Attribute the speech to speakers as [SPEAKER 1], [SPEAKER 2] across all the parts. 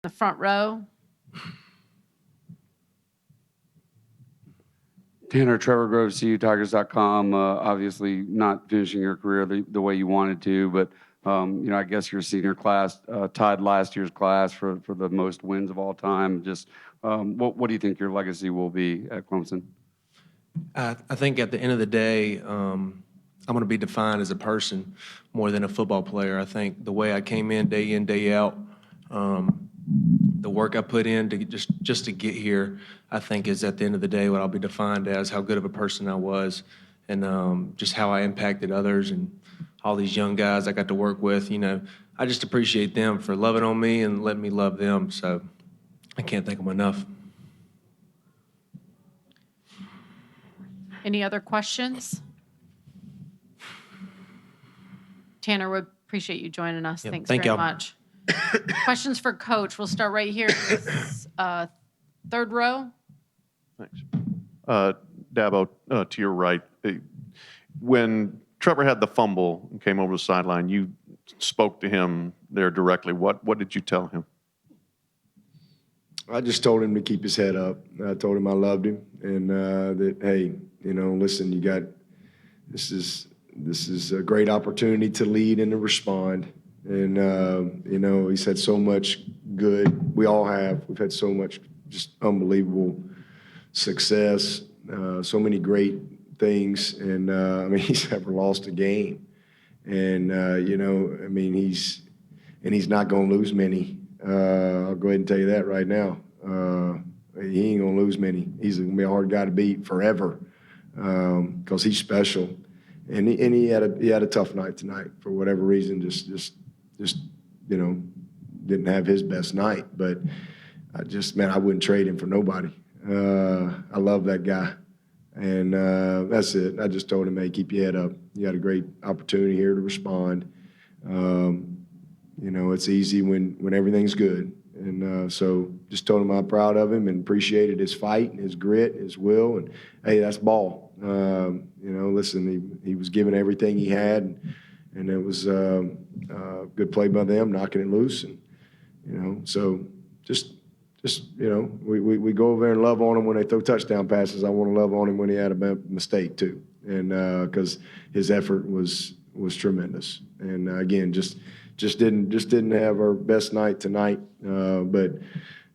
[SPEAKER 1] the front row.
[SPEAKER 2] Tanner, Trevor Groves, Tigers.com. Obviously, not finishing your career the way you wanted to, but I guess your senior class tied last year's class for the most wins of all time. Just what do you think your legacy will be at Clemson?
[SPEAKER 3] I think at the end of the day, I'm going to be defined as a person more than a football player. I think the way I came in, day out, the work I put in to just to get here, I think is at the end of the day what I'll be defined as, how good of a person I was, and just how I impacted others and all these young guys I got to work with. I just appreciate them for loving on me and letting me love them. So I can't thank them enough.
[SPEAKER 1] Any other questions? Tanner, we appreciate you joining us.
[SPEAKER 3] Yep,
[SPEAKER 1] Thanks
[SPEAKER 3] thank
[SPEAKER 1] very
[SPEAKER 3] y'all.
[SPEAKER 1] much. Questions for Coach. We'll start right here. Third row.
[SPEAKER 4] Thanks. Dabo, to your right, when Trevor had the fumble and came over the sideline, you spoke to him there directly. What did you tell him?
[SPEAKER 5] I just told him to keep his head up. I told him I loved him and that, hey, listen, this is a great opportunity to lead and to respond. And, he's had so much good. We all have. We've had so much just unbelievable success, so many great things. And, he's never lost a game. And, he's not going to lose many. I'll go ahead and tell you that right now. He ain't going to lose many. He's going to be a hard guy to beat forever because he's special. And he had a tough night tonight for whatever reason. Just didn't have his best night. But I wouldn't trade him for nobody. I love that guy. And that's it. I just told him, hey, keep your head up. You got a great opportunity here to respond. It's easy when everything's good. And so just told him I'm proud of him and appreciated his fight and his grit, his will. And, hey, that's ball. Listen, he was giving everything he had. And it was a good play by them, knocking it loose. And, so just we go over there and love on him when they throw touchdown passes. I want to love on him when he had a mistake too. And because his effort was tremendous. And again, just didn't have our best night tonight. But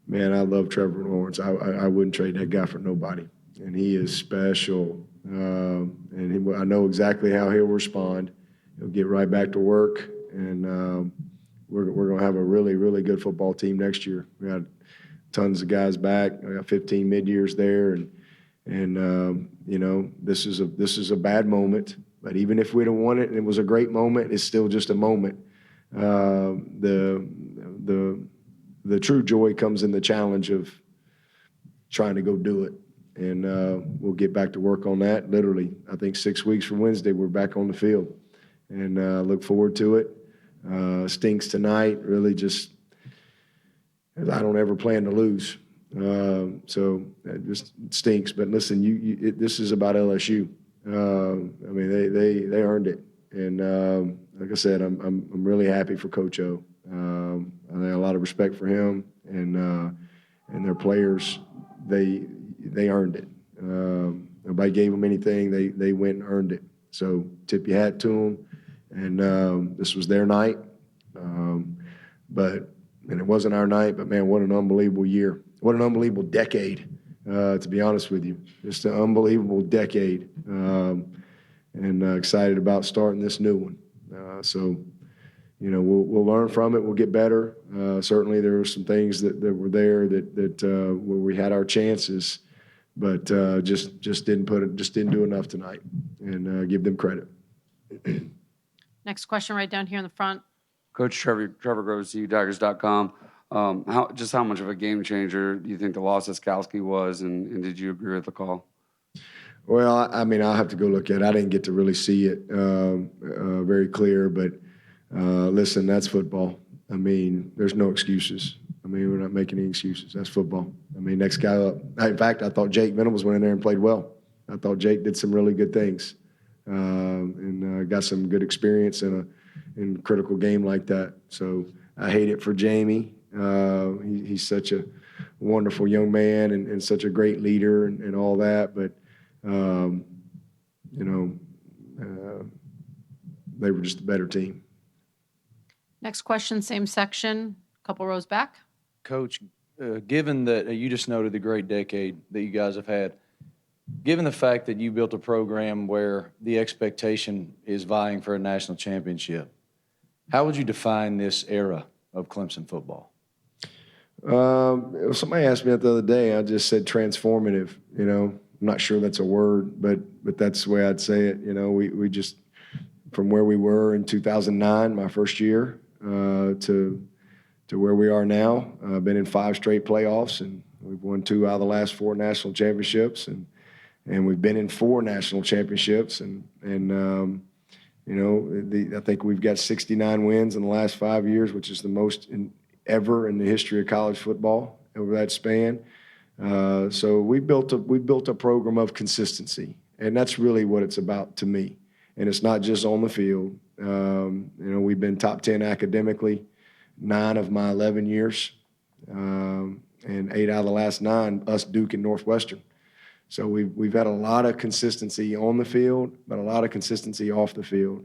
[SPEAKER 5] man, I love Trevor Lawrence. I wouldn't trade that guy for nobody. And he is special. And I know exactly how he'll respond. He'll get right back to work. And we're going to have a really, really good football team next year. We got tons of guys back. I got 15 mid-years there. And this is a bad moment. But even if we'd have won it and it was a great moment, it's still just a moment. The true joy comes in the challenge of trying to go do it. And we'll get back to work on that. Literally, I think 6 weeks from Wednesday, we're back on the field. And look forward to it. Stinks tonight. Really just I don't ever plan to lose. So it just stinks. But listen, this is about LSU. They earned it. And like I said, I'm really happy for Coach O. I have a lot of respect for him and their players. They earned it. Nobody gave them anything. They went and earned it. So tip your hat to them. And this was their night. And it wasn't our night, but man, what an unbelievable year. What an unbelievable decade, to be honest with you. Just an unbelievable decade. And excited about starting this new one. We'll learn from it. We'll get better. Certainly there were some things that were there that where we had our chances, but just didn't do enough tonight. And give them credit.
[SPEAKER 1] Next question right down here in the front.
[SPEAKER 2] Coach Trevor Groves, Tigers.com. How much of a game changer do you think the loss of Skowski was, and did you agree with the call?
[SPEAKER 5] Well, I'll have to go look at it. I didn't get to really see it very clear, but listen, that's football. There's no excuses. We're not making any excuses. That's football. Next guy up. In fact, I thought Jake Venables went in there and played well. I thought Jake did some really good things and got some good experience in a critical game like that. So I hate it for Jamie. He's such a wonderful young man and such a great leader and all that. But, they were just a better team.
[SPEAKER 1] Next question, same section, couple rows back.
[SPEAKER 6] Coach, given that you just noted the great decade that you guys have had, given the fact that you built a program where the expectation is vying for a national championship, how would you define this era of Clemson football?
[SPEAKER 5] Somebody asked me that the other day. I just said transformative. I'm not sure that's a word, but that's the way I'd say it. We just, from where we were in 2009, my first year, to where we are now. Been in 5 straight playoffs, and we've won 2 out of the last 4 national championships, and we've been in 4 national championships, I think we've got 69 wins in the last 5 years, which is the most ever in the history of college football over that span. So we built a program of consistency, and that's really what it's about to me. And it's not just on the field. We've been top 10 academically 9 of my 11 years, and 8 out of the last 9, us, Duke, and Northwestern. So we've had a lot of consistency on the field, but a lot of consistency off the field.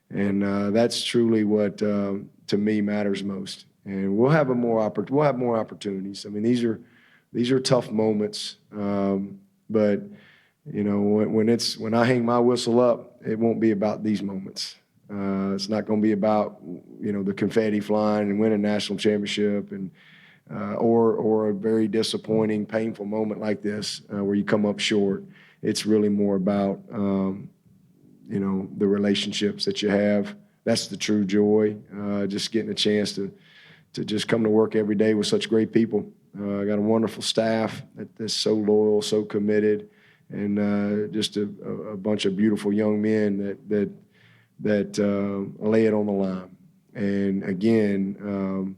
[SPEAKER 5] And that's truly what, to me, matters most. And we'll have more opportunities. I mean, these are tough moments, but when I hang my whistle up, it won't be about these moments. It's not going to be about the confetti flying and winning a national championship and or a very disappointing, painful moment like this where you come up short. It's really more about the relationships that you have. That's the true joy. Just getting a chance to just come to work every day with such great people. I got a wonderful staff that's so loyal, so committed, and just a bunch of beautiful young men that lay it on the line. And again,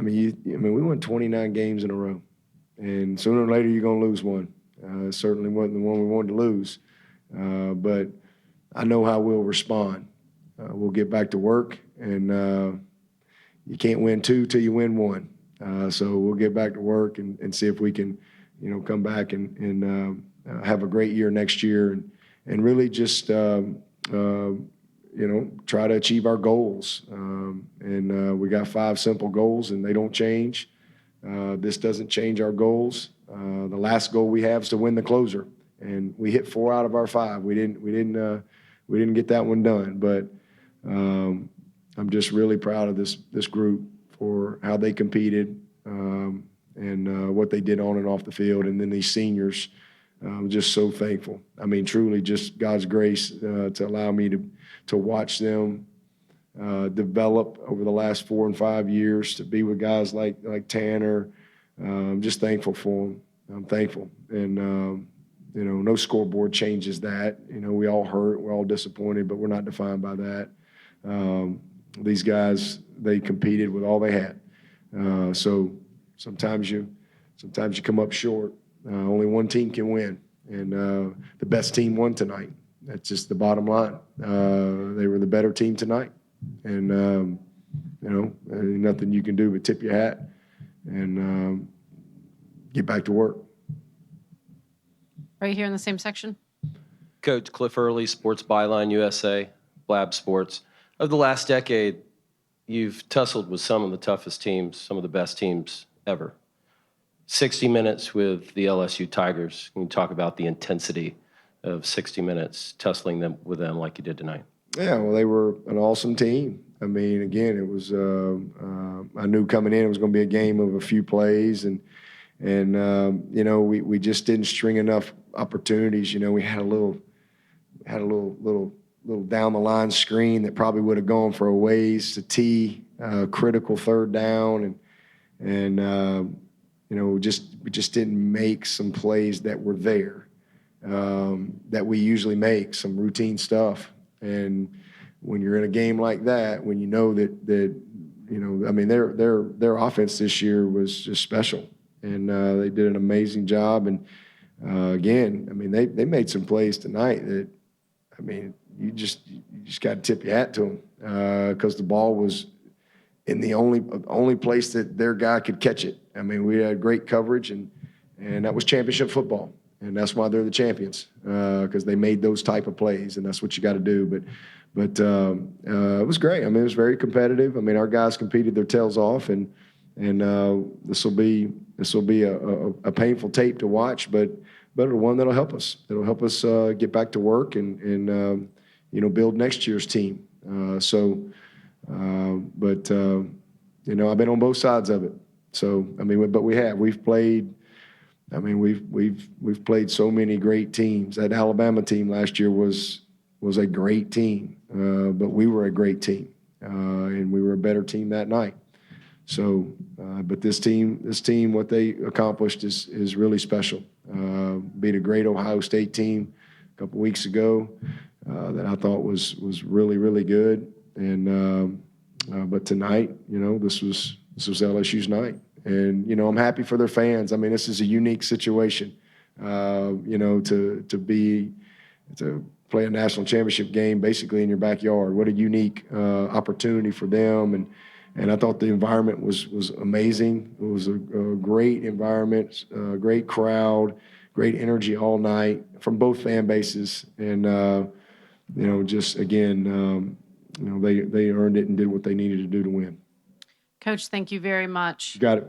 [SPEAKER 5] we won 29 games in a row, and sooner or later you're going to lose one. Certainly wasn't the one we wanted to lose, but I know how we'll respond. We'll get back to work, and you can't win 2 till you win 1. So we'll get back to work and see if we can, come back and have a great year next year and really just, try to achieve our goals. We got 5 simple goals, and they don't change. This doesn't change our goals. The last goal we have is to win the closer, and we hit 4 out of our 5. We didn't get that one done, but I'm just really proud of this group for how they competed and what they did on and off the field. And then these seniors, I'm just so thankful. I mean, truly just God's grace to allow me to watch them develop over the last 4 and 5 years, to be with guys like Tanner. I'm just thankful for them. I'm thankful. And, no scoreboard changes that. We all hurt, we're all disappointed, but we're not defined by that. These guys, they competed with all they had. So sometimes you come up short. Only one team can win, and the best team won tonight. That's just the bottom line. They were the better team tonight, and nothing you can do but tip your hat and get back to work.
[SPEAKER 1] Right here in the same section.
[SPEAKER 7] Coach Cliff Early, Sports Byline USA, Blab Sports. Over the last decade, you've tussled with some of the toughest teams, some of the best teams ever. 60 minutes with the LSU Tigers. Can you talk about the intensity of 60 minutes tussling with them like you did tonight?
[SPEAKER 5] Yeah, well, they were an awesome team. I mean, again, it was I knew coming in it was going to be a game of a few plays, and we just didn't string enough opportunities. We had a little down the line screen that probably would have gone for a ways to tee, critical 3rd down, and we just didn't make some plays that were there that we usually make, some routine stuff. And when you're in a game like that, when you know that their offense this year was just special, and they did an amazing job. And again, they made some plays tonight that, you just got to tip your hat to them because the ball was in the only place that their guy could catch it. I mean, we had great coverage, and that was championship football. And that's why they're the champions, because they made those type of plays, and that's what you got to do. But it was great. I mean, it was very competitive. I mean, our guys competed their tails off, and this will be a painful tape to watch, but one that'll help us. It'll help us get back to work and build next year's team. I've been on both sides of it. So I mean, but we've played. I mean, we've played so many great teams. That Alabama team last year was a great team, but we were a great team, and we were a better team that night. So, but this team, what they accomplished is really special. Beat a great Ohio State team a couple weeks ago that I thought was really, really good. And but tonight, this was LSU's night. And, I'm happy for their fans. I mean, this is a unique situation, to play a national championship game basically in your backyard. What a unique opportunity for them. And I thought the environment was amazing. It was a great environment, great crowd, great energy all night from both fan bases. And, just again, they earned it and did what they needed to do to win.
[SPEAKER 1] Coach, thank you very much.
[SPEAKER 5] Got it.